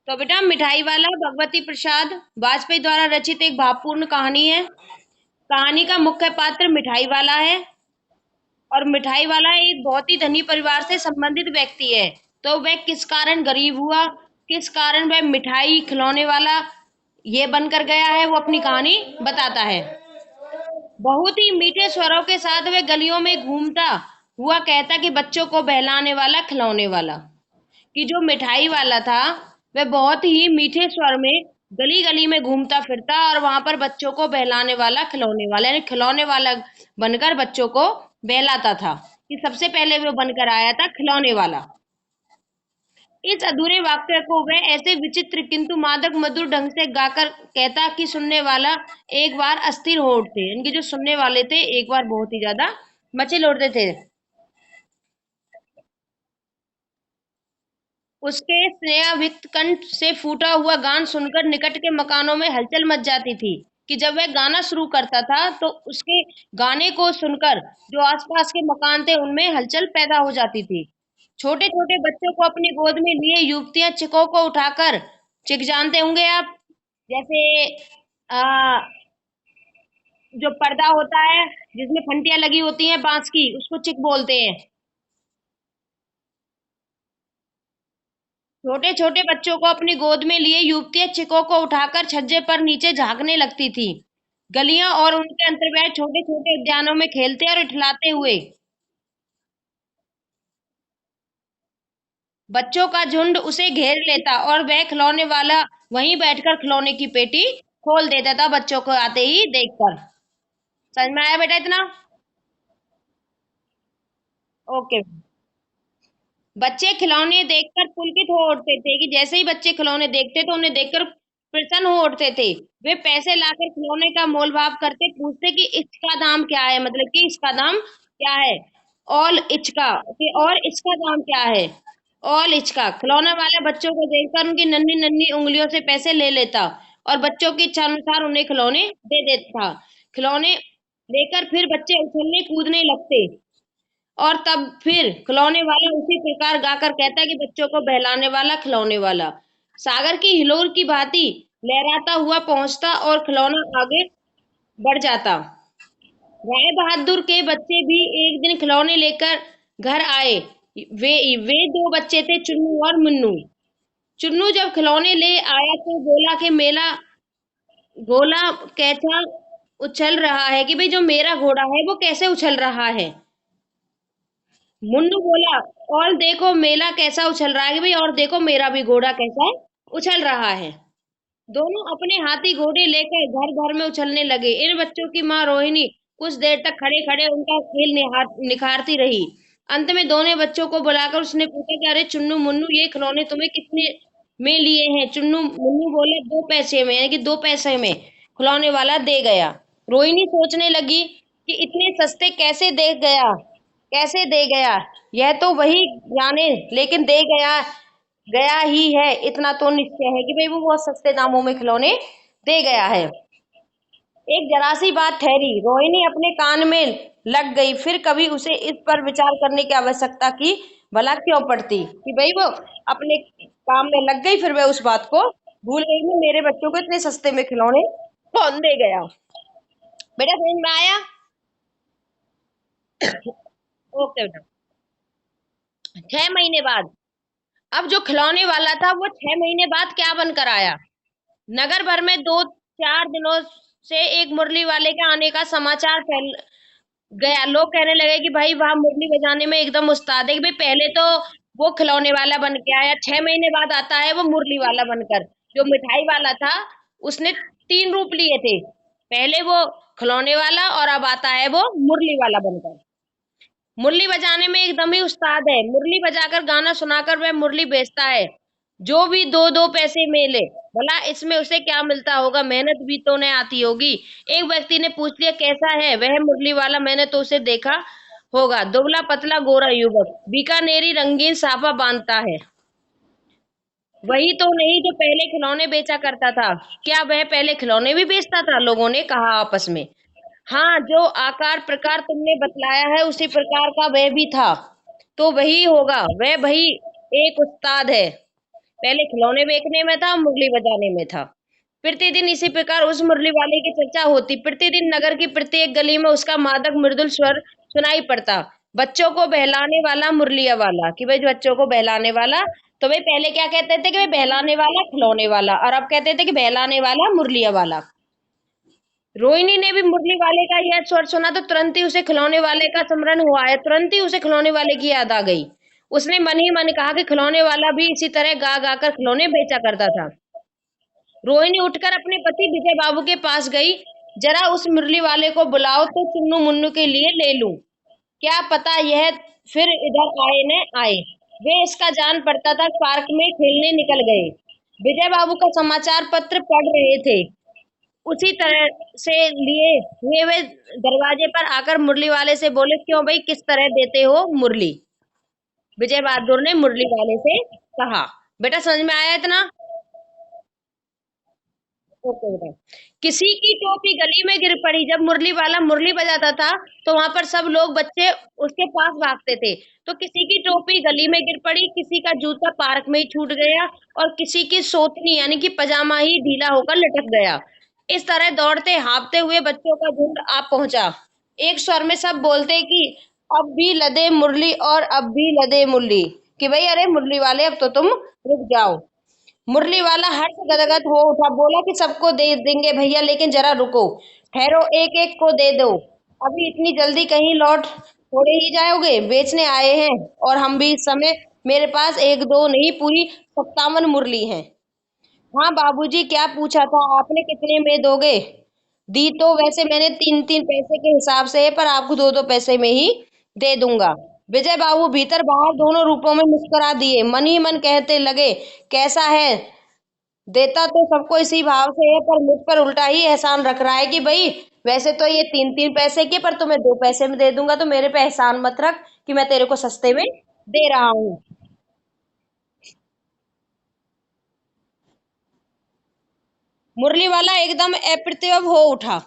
तो बेटा मिठाई वाला भगवती प्रसाद वाजपेयी द्वारा रचित एक भावपूर्ण कहानी है। कहानी का मुख्य पात्र मिठाई वाला है और मिठाई वाला एक बहुत ही धनी परिवार से संबंधित व्यक्ति है। तो वह किस कारण गरीब हुआ, किस कारण वह मिठाई खिलौने वाला ये बनकर गया है, वो अपनी कहानी बताता है। बहुत ही मीठे स्वरों के साथ वह गलियों में घूमता हुआ कहता कि बच्चों को बहलाने वाला खिलौने वाला। कि जो मिठाई वाला था वह बहुत ही मीठे स्वर में गली गली में घूमता फिरता और वहां पर बच्चों को बहलाने वाला खिलौने वाला यानी खिलौने वाला बनकर बच्चों को बहलाता था। कि सबसे पहले वो बनकर आया था खिलौने वाला। इस अधूरे वाक्य को वह ऐसे विचित्र किंतु मादक मधुर ढंग से गाकर कहता कि सुनने वाला एक बार अस्थिर हो उठते। इनके जो सुनने वाले थे एक बार बहुत ही ज्यादा मचे उठते थे। उसके स्नेहाविक्त कंठ से फूटा हुआ गान सुनकर निकट के मकानों में हलचल मच जाती थी। कि जब वह गाना शुरू करता था तो उसके गाने को सुनकर जो आसपास के मकान थे उनमें हलचल पैदा हो जाती थी। छोटे छोटे बच्चों को अपनी गोद में लिए युवतियां चिको को उठाकर, चिक जानते होंगे आप, जैसे आ, जो पर्दा होता है जिसमें फंटियां लगी होती हैं बांस की, उसको चिक बोलते हैं। छोटे छोटे बच्चों को अपनी गोद में लिए युवतियां चिको को उठाकर छज्जे पर नीचे झांकने लगती थी। गलियां और उनके अंतर्गत छोटे छोटे उद्यानों में खेलते और इठलाते हुए बच्चों का झुंड उसे घेर लेता और वह खिलौने वाला वहीं बैठकर खिलौने की पेटी खोल देता था बच्चों को आते ही देखकर। समझ में आया बेटा इतना? ओके। बच्चे खिलौने देखकर पुलकित हो उठते थे। कि जैसे ही बच्चे खिलौने देखते तो उन्हें देखकर प्रसन्न हो उठते थे। वे पैसे लाकर खिलौने का मोल भाव करते, पूछते कि इसका दाम क्या है, मतलब कि इसका दाम क्या है। ऑल इचका कि और इसका दाम क्या है। ऑल इचका खिलौना वाला बच्चों को देखकर उनकी नन्ही नन्ही उंगलियों से पैसे ले लेता और बच्चों की इच्छा अनुसार उन्हें खिलौने दे देता। खिलौने लेकर फिर बच्चे उछलने कूदने लगते और तब फिर खिलौने वाला उसी प्रकार गाकर कहता है कि बच्चों को बहलाने वाला खिलौने वाला सागर की हिलोर की भांति लहराता हुआ पहुंचता और खिलौना आगे बढ़ जाता। राय बहादुर के बच्चे भी एक दिन खिलौने लेकर घर आए। वे वे दो बच्चे थे, चुन्नू और मुन्नू। चुन्नू जब खिलौने ले आया तो बोला कि मेला गोला कैसा उछल रहा है, कि भाई जो मेरा घोड़ा है वो कैसे उछल रहा है। मुन्नू बोला और देखो मेला कैसा उछल रहा है, कि भाई और देखो मेरा भी घोड़ा कैसा उछल रहा है। दोनों अपने हाथी घोड़े लेकर घर घर में उछलने लगे। इन बच्चों की माँ रोहिणी कुछ देर तक खड़े खड़े उनका खेल निखारती रही। अंत में दोनों बच्चों को बुलाकर उसने पूछा कि अरे चुन्नू मुन्नू ये खिलौने तुम्हें कितने में लिए हैं। चुन्नू मुन्नू बोले 2 पैसे में, यानी कि 2 पैसे में खिलौने वाला दे गया। रोहिणी सोचने लगी कि इतने सस्ते कैसे दे गया, कैसे दे गया। यह तो वही जाने, लेकिन दे गया गया ही है इतना तो निश्चय है कि भाई वो बहुत सस्ते दामों में खिलौने दे गया है। एक जरा सी बात ठहरी, रोहिणी अपने कान में लग गई। फिर कभी उसे इस पर विचार करने की आवश्यकता की भला क्यों पड़ती। कि भाई वो अपने काम में लग गई, फिर वह उस बात को भूल गई कि मेरे बच्चों को इतने सस्ते में खिलौने कौन दे गया। बेटा समझ में आया? ओके बेटा। 6 महीने बाद अब जो खिलौने वाला था वो 6 महीने बाद क्या बनकर आया। नगर भर में 2-4 दिनों से एक मुरली वाले के आने का समाचार फैल गया। लोग कहने लगे कि भाई वह मुरली बजाने में एकदम उस्ताद है। कि भाई पहले तो वो खिलौने वाला बन के आया, 6 महीने बाद आता है वो मुरली वाला बनकर। जो मिठाई वाला था उसने 3 रूप लिए थे। पहले वो खिलौने वाला और अब आता है वो मुरली वाला बनकर। मुरली बजाने में एकदम ही उस्ताद है। मुरली बजाकर गाना सुनाकर वह मुरली बेचता है। जो भी 2-2 पैसे मिले, भला इसमें उसे क्या मिलता होगा, मेहनत भी तो नहीं आती होगी। एक व्यक्ति ने पूछ लिया कैसा है वह मुरली वाला, मैंने तो उसे देखा होगा, दुबला पतला गोरा युवक, बीकानेरी रंगीन साफा बांधता है। वही तो नहीं जो पहले खिलौने बेचा करता था। क्या वह पहले खिलौने भी बेचता था, लोगों ने कहा आपस में। हाँ, जो आकार प्रकार तुमने बतलाया है उसी प्रकार का वह भी था। तो वही होगा, वह भाई एक उस्ताद है। पहले खिलौने बेचने में था, मुरली बजाने में था। प्रतिदिन इसी प्रकार उस मुरली वाले की चर्चा होती। प्रतिदिन नगर की प्रत्येक गली में उसका मादक मृदुल स्वर सुनाई पड़ता। बच्चों को बहलाने वाला मुरलिया वाला, कि भाई बच्चों को बहलाने वाला। तो भाई पहले क्या कहते थे कि भाई बहलाने वाला खिलौने वाला, और अब कहते थे कि बहलाने वाला मुरलिया वाला। रोहिणी ने भी मुरली वाले का यह स्वर सुना तो तुरंत ही उसे खिलौने वाले का स्मरण हुआ है, तुरंत ही उसे खिलौने वाले की याद आ गई। उसने मन ही मन कहा कि खिलौने वाला भी इसी तरह गा गा कर खिलौने बेचा करता था। रोहिणी उठकर अपने पति विजय बाबू के पास गई। जरा उस मुरली वाले को बुलाओ तो चुन्नू मुन्नू के लिए ले लूं। क्या पता यह फिर इधर आए न आए। वे इसका जान पड़ता था, पार्क में खेलने निकल गए। विजय बाबू का समाचार पत्र पढ़ रहे थे। उसी तरह से लिए हुए वे दरवाजे पर आकर मुरली वाले से बोले, क्यों भाई, किस तरह देते हो मुरली? विजय बहादुर ने मुरली वाले से कहा। बेटा समझ में आया इतना? ओके बेटा। किसी की टोपी गली में गिर पड़ी। जब मुरली वाला मुरली बजाता था तो वहां पर सब लोग बच्चे उसके पास भागते थे। तो किसी की टोपी गली में गिर पड़ी, किसी का जूता पार्क में ही छूट गया, और किसी की सोतनी यानी कि पजामा ही ढीला होकर लटक गया। इस तरह दौड़ते हाँफते हुए बच्चों का झुंड आ पहुंचा। एक स्वर में सब बोलते कि अब भी लदे मुरली और अब भी लदे मुरली, कि भाई अरे मुरली वाले अब तो तुम रुक जाओ। मुरली वाला हर्ष गदगद हो उठा, बोला कि सबको दे देंगे भैया, लेकिन जरा रुको, ठहरो, एक एक को दे दो। अभी इतनी जल्दी कहीं लौट थोड़े ही जाओगे, बेचने आए हैं। और हम भी इस समय, मेरे पास एक दो नहीं, पूरी 57 मुरली हैं। हाँ बाबूजी, क्या पूछा था आपने, कितने में दोगे? दी तो वैसे मैंने 3-3 पैसे के हिसाब से है, पर आपको 2-2 पैसे में ही दे दूंगा। विजय बाबू भीतर बाहर दोनों रूपों में मुस्कुरा दिए, मन ही मन कहते लगे, कैसा है, देता तो सबको इसी भाव से है, पर मुझ पर उल्टा ही एहसान रख रहा है कि भाई वैसे तो ये 3-3 पैसे के, पर तुम्हें 2 पैसे में दे दूंगा, तो मेरे पे एहसान मत रख कि मैं तेरे को सस्ते में दे रहा हूँ। मुरली वाला एकदम अप्रतिभ हो उठा,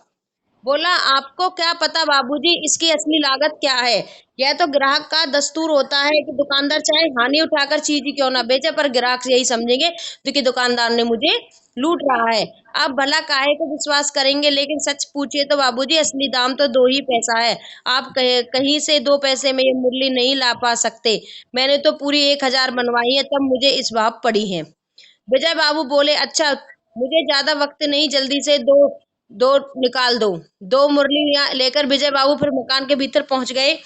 बोला, आपको क्या पता बाबूजी इसकी असली लागत क्या है? यह तो ग्राहक का दस्तूर होता है कि दुकानदार चाहे हानि उठाकर चीज ही क्यों ना बेचे, पर ग्राहक यही समझेंगे तो कि दुकानदार ने मुझे लूट रहा है। आप भला काहे को विश्वास करेंगे, लेकिन सच पूछिए तो बाबूजी असली दाम तो 2 ही पैसा है। आप कहीं से 2 पैसे में ये मुरली नहीं ला पा सकते। मैंने तो पूरी 1,000 बनवाई है, तब मुझे इस भाव पड़ी है। विजय बाबू बोले, अच्छा, मुझे ज्यादा वक्त नहीं, जल्दी से दो दो निकाल दो। दो मुरलियां लेकर विजय बाबू फिर मकान के भीतर पहुंच गए।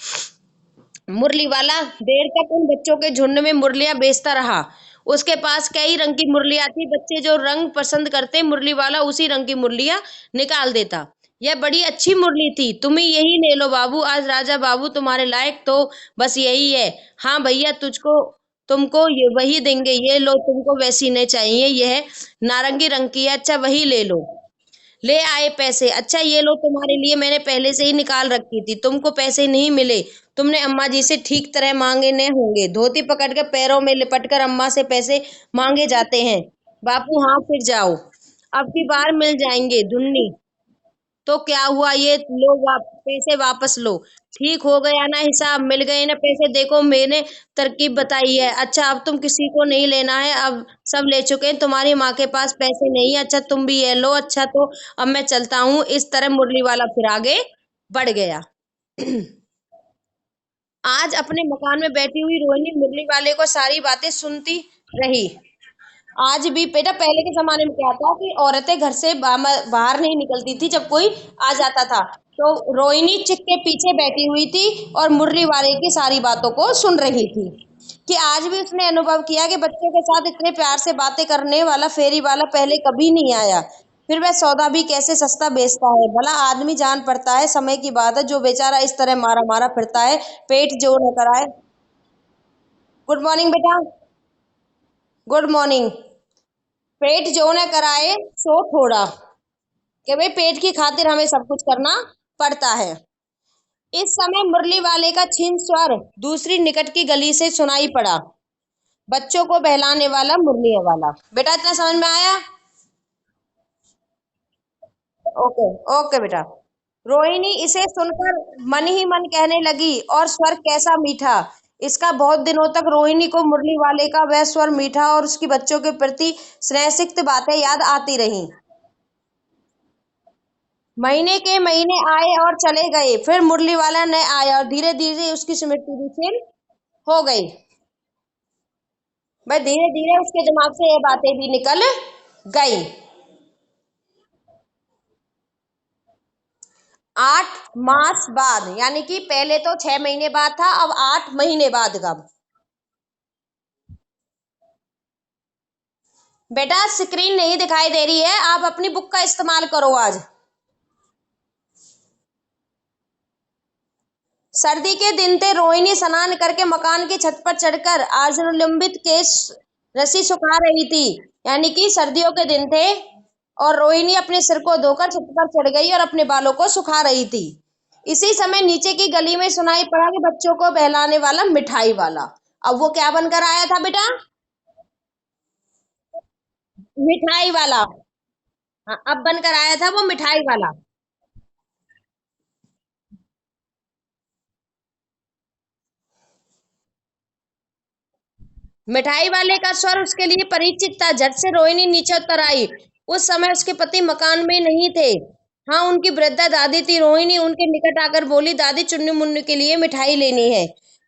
मुरली वाला देर तक उन बच्चों के झुंड में मुरलियां बेचता रहा। उसके पास कई रंग की मुरलियां थी। बच्चे जो रंग पसंद करते, मुरली वाला उसी रंग की मुरलियां निकाल देता। यह बड़ी अच्छी मुरली थी, तुम ही यही ले लो बाबू, आज राजा बाबू तुम्हारे लायक तो बस यही है। हाँ भैया, तुझको तुमको ये वही देंगे, ये लो, तुमको वैसी नहीं चाहिए, यह नारंगी रंग की है, अच्छा वही ले लो। ले आए पैसे, अच्छा ये लो, तुम्हारे लिए मैंने पहले से ही निकाल रखी थी, तुमको पैसे नहीं मिले, तुमने अम्मा जी से ठीक तरह मांगे न होंगे। धोती पकड़ के पैरों में लिपट कर अम्मा से पैसे मांगे जाते हैं। बापू हाँ, फिर जाओ, अब की बार मिल जाएंगे धुन्नी। तो क्या हुआ, ये लो, पैसे वापस लो। ठीक हो गया ना हिसाब, मिल गए ना पैसे, देखो मैंने तरकीब बताई है। अच्छा अब तुम किसी को नहीं लेना है, अब सब ले चुके हैं, तुम्हारी माँ के पास पैसे नहीं है, अच्छा तुम भी ये लो, अच्छा तो अब मैं चलता हूँ। इस तरह मुरली वाला फिर आगे बढ़ गया। आज अपने मकान में बैठी हुई रोहिणी मुरली वाले को सारी बातें सुनती रही। आज भी बेटा, पहले के जमाने में क्या था कि औरतें घर से बाहर नहीं निकलती थी जब कोई आ जाता था। तो रोहिणी चिक के पीछे बैठी हुई थी और मुरली वाले की सारी बातों को सुन रही थी। कि आज भी उसने अनुभव किया कि बच्चों के साथ इतने प्यार से बातें करने वाला फेरी वाला पहले कभी नहीं आया। फिर वह सौदा भी कैसे सस्ता बेचता है, भला आदमी जान पड़ता है, समय की बात है, जो बेचारा इस तरह मारा मारा फिरता है, पेट जो न कराए। गुड मॉर्निंग बेटा। Good morning. पेट जो न कराए सो थोड़ा, कि भाई पेट की खातिर हमें सब कुछ करना पड़ता है। इस समय मुरली वाले का क्षीण स्वर दूसरी निकट की गली से सुनाई पड़ा, बच्चों को बहलाने वाला मुरली वाला। बेटा इतना समझ में आया? ओके। ओके बेटा। रोहिणी इसे सुनकर मन ही मन कहने लगी, और स्वर कैसा मीठा, इसका बहुत दिनों तक रोहिणी को मुरली वाले का वह स्वर मीठा और उसकी बच्चों के प्रति स्नेहसिक्त बातें याद आती रहीं। महीने के महीने आए और चले गए, फिर मुरली वाला न आया और धीरे धीरे उसकी स्मृति भी क्षीण हो गई। भाई धीरे धीरे उसके दिमाग से ये बातें भी निकल गई। 8 मास बाद, यानी कि पहले तो 6 महीने बाद था, अब 8 महीने बाद का। बेटा स्क्रीन नहीं दिखाई दे रही है, आप अपनी बुक का इस्तेमाल करो आज। सर्दी के दिन थे। रोहिणी स्नान करके मकान की छत पर चढ़कर अर्जुनलंबित केश रस्सी सुखा रही थी। यानी कि सर्दियों के दिन थे और रोहिणी अपने सिर को धोकर छत पर चढ़ गई और अपने बालों को सुखा रही थी। इसी समय नीचे की गली में सुनाई पड़ा कि बच्चों को बहलाने वाला मिठाई वाला। अब वो क्या बनकर आया था बेटा? मिठाई वाला। हाँ, अब बनकर आया था वो मिठाई वाला। मिठाई वाले का स्वर उसके लिए परिचित था। झट से रोहिणी नीचे उतर आई। उस समय उसके पति मकान में नहीं थे। हाँ, उनकी वृद्धा दादी थी। रोहिणी उनके निकट आकर बोली, दादी चुन्नी मुन्नी के लिए मिठाई लेनी है,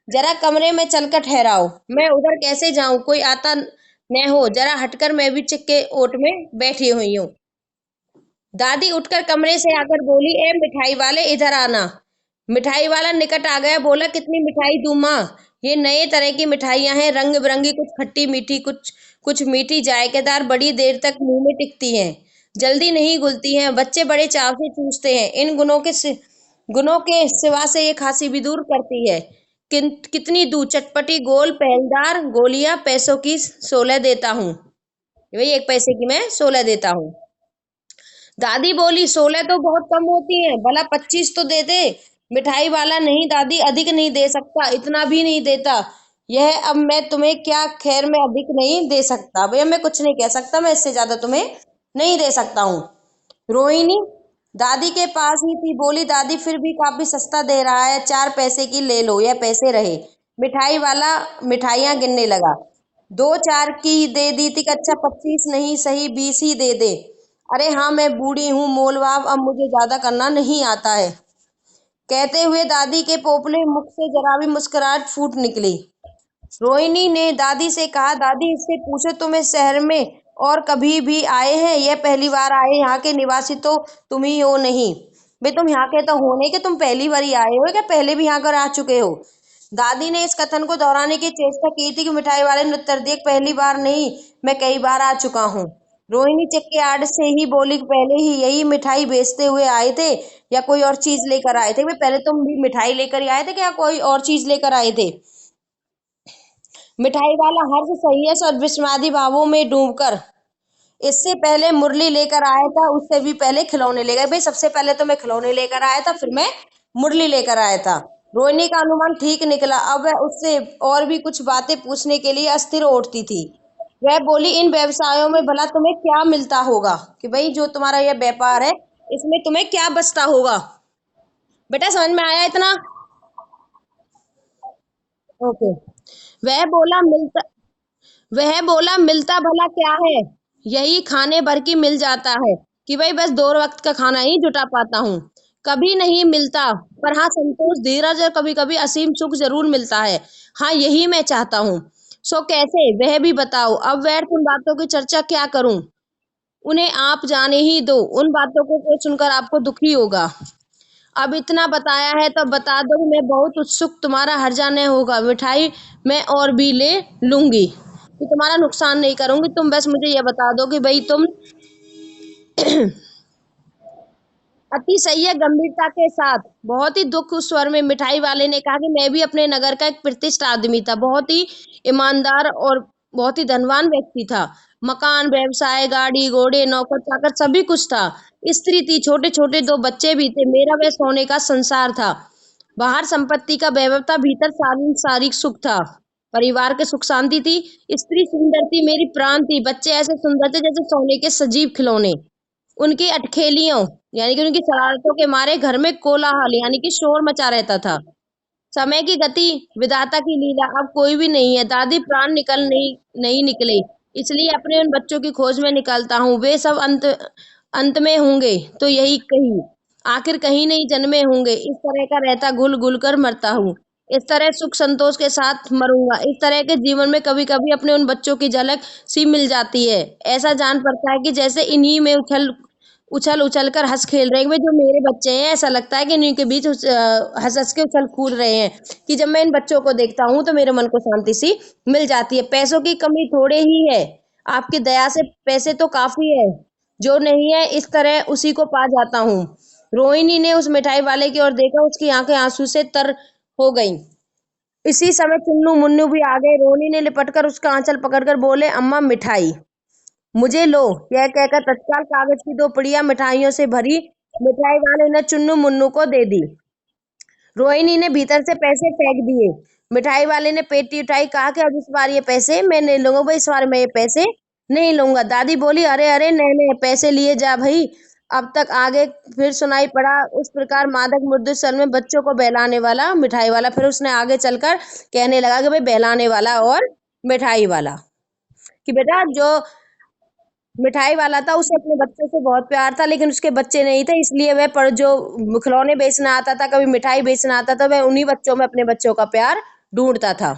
जरा कमरे में चलकर ठहराओ। मैं उधर कैसे जाऊं, कोई आता न हो, जरा हटकर, मैं भी चिक्के ओट में बैठी हुई हूँ। दादी उठकर कमरे से आकर बोली, ए मिठाई वाले इधर आना। मिठाई वाला निकट आ गया, बोला, कितनी मिठाई दूं माँ? ये नए तरह की मिठाइयां हैं, रंग बिरंगी, कुछ खट्टी मीठी, कुछ कुछ मीठी जायकेदार, बड़ी देर तक मुंह में टिकती हैं, जल्दी नहीं घुलती हैं, बच्चे बड़े चाव से चूसते हैं। इन गुणों के सिवा से ये खांसी भी दूर करती है। कितनी दूं? चटपटी गोल पहलदार गोलियां, पैसों की 16 देता हूँ। वही 1 पैसे की मैं 16 देता हूँ। दादी बोली, 16 तो बहुत कम होती हैं, भला 25 तो दे दे। मिठाई वाला, नहीं दादी, अधिक नहीं दे सकता, इतना भी नहीं देता। यह अब मैं तुम्हें क्या, खैर मैं अधिक नहीं दे सकता भैया, मैं कुछ नहीं कह सकता, मैं इससे ज्यादा तुम्हें नहीं दे सकता हूँ। रोहिणी दादी के पास ही थी, बोली, दादी फिर भी काफी सस्ता दे रहा है, 4 पैसे की ले लो, यह पैसे रहे। मिठाई वाला मिठाइयां गिनने लगा। 2 4 की दे दी थी, अच्छा 25 नहीं, सही 20 ही दे दे। अरे हाँ, मैं बूढ़ी हूँ, मोलभाव अब मुझे ज्यादा करना नहीं आता है। कहते हुए दादी के पोपले मुख से जरा भी मुस्कुराहट फूट निकली। रोहिणी ने दादी से कहा, दादी इससे पूछो, तुम इस शहर में और कभी भी आए हैं? यह पहली बार आए? यहाँ के निवासी तो तुम ही हो। नहीं भाई, तुम यहाँ के तो हो नहीं कि तुम पहली बार ही आए हो, क्या पहले भी यहाँ कर आ चुके हो? दादी ने इस कथन को दोहराने की चेष्टा की थी कि मिठाई वाले ने उत्तर दिया, पहली बार नहीं, मैं कई बार आ चुका हूँ। रोहिणी चक्के आड़ से ही बोली कि पहले ही यही मिठाई बेचते हुए आए थे या कोई और चीज लेकर आए थे? भाई पहले तुम भी मिठाई लेकर ही आए थे क्या, कोई और चीज लेकर आए थे? मिठाई वाला हर्ष, संयस और विस्मादी भावों में डूबकर, इससे पहले मुरली लेकर आया था, उससे भी पहले खिलौने लेकर, भाई सबसे पहले तो मैं खिलौने लेकर आया था, फिर मैं मुरली लेकर आया था। रोहिणी का अनुमान ठीक निकला। अब वह उससे और भी कुछ बातें पूछने के लिए अस्थिर उठती थी। वह बोली, इन व्यवसायों में भला तुम्हें क्या मिलता होगा, कि भाई जो तुम्हारा यह व्यापार है, इसमें तुम्हें क्या बचता होगा? बेटा समझ में आया इतना? ओके। वह बोला, मिलता वह बोला, मिलता भला क्या है, यही खाने भर की मिल जाता है, कि भाई बस 2 वक्त का खाना ही जुटा पाता हूँ। कभी नहीं मिलता, पर हाँ संतोष, धीरज और कभी कभी असीम सुख जरूर मिलता है। हाँ, यही मैं चाहता हूँ। सो कैसे, वह भी बताओ। अब व्यर्थ उन बातों की चर्चा क्या करूं, उन्हें आप जाने ही दो। उन बातों को कोई सुनकर आपको दुखी होगा। अब इतना बताया है तो बता दो, मैं बहुत उत्सुक, तुम्हारा हर्जा नहीं होगा, मिठाई मैं और भी ले लूंगी, कि तुम्हारा नुकसान नहीं करूंगी। तुम बस मुझे ये बता दो कि भाई तुम अति सही है, गंभीरता के साथ, बहुत ही दुख उस स्वर में मिठाई वाले ने कहा कि मैं भी अपने नगर का एक प्रतिष्ठित आदमी था, बहुत ही ईमानदार और बहुत ही धनवान व्यक्ति था। मकान, व्यवसाय, गाड़ी घोड़े, नौकर चाकर सभी कुछ था। स्त्री थी, छोटे छोटे 2 बच्चे भी थे। मेरा वह सोने का संसार था। बाहर संपत्ति का वैभव था, भीतर सांसारिक सुख था, परिवार के सुख शांति थी। स्त्री सुंदर थी, मेरी प्राण थी। बच्चे ऐसे सुंदर थे जैसे सोने के सजीव खिलौने। उनकी अटखेलियों, यानी कि उनकी शरारतों के मारे घर में कोलाहल, यानी कि शोर मचा रहता था। समय की गति, विधाता की लीला, अब कोई भी नहीं है। दादी प्राण निकल नहीं नहीं निकले, इसलिए अपने उन बच्चों की खोज में निकलता हूँ। वे सब अंत अंत में होंगे तो यही कहीं, आखिर कहीं नहीं जन्मे होंगे। इस तरह का रहता घुल घुल कर मरता हूँ, इस तरह सुख संतोष के साथ मरूंगा। इस तरह के जीवन में कभी कभी अपने उन बच्चों की झलक सी मिल जाती है। ऐसा जान पड़ता है कि जैसे इन्हीं में उछल उछल उछल कर हंस खेल रहे हैं। वे जो मेरे बच्चे हैं, ऐसा लगता है कि इन्हीं के बीच हंस हंस के उछल कूद रहे हैं। कि जब मैं इन बच्चों को देखता हूँ तो मेरे मन को शांति सी मिल जाती है। पैसों की कमी थोड़े ही है, आपकी दया से पैसे तो काफी है। जो नहीं है इस तरह उसी को पा जाता हूँ। रोहिणी ने उस मिठाई वाले की ओर देखा, उसकी आंखें आंसू से तर हो गईं। इसी समय चुन्नू मुन्नू भी आ गए। रोहिणी ने लिपट कर उसका आंचल पकड़कर बोले, अम्मा मिठाई मुझे लो। यह कहकर तत्काल कागज की दो पुड़िया मिठाइयों से भरी मिठाई वाले ने चुन्नू मुन्नू को दे दी। रोहिणी ने भीतर से पैसे फेंक दिए। मिठाई वाले ने पेटी उठाई, कहा कि अब इस बार ये पैसे मैं नहीं लूंगा भाई, इस बार मैं ये पैसे नहीं लूंगा। दादी बोली, अरे अरे नहीं नहीं, पैसे लिए जा भाई। अब तक आगे फिर सुनाई पड़ा उस प्रकार मादक मुद्दे सल में बच्चों को बहलाने वाला मिठाई वाला। फिर उसने आगे चलकर कहने लगा कि भाई बहलाने वाला और मिठाई वाला, कि बेटा जो मिठाई वाला था उसे अपने बच्चों से बहुत प्यार था, लेकिन उसके बच्चे नहीं थे, इसलिए वह पर जो खिलौने बेचना आता था, कभी मिठाई बेचना आता था, वह उन्हीं बच्चों में अपने बच्चों का प्यार ढूंढता था।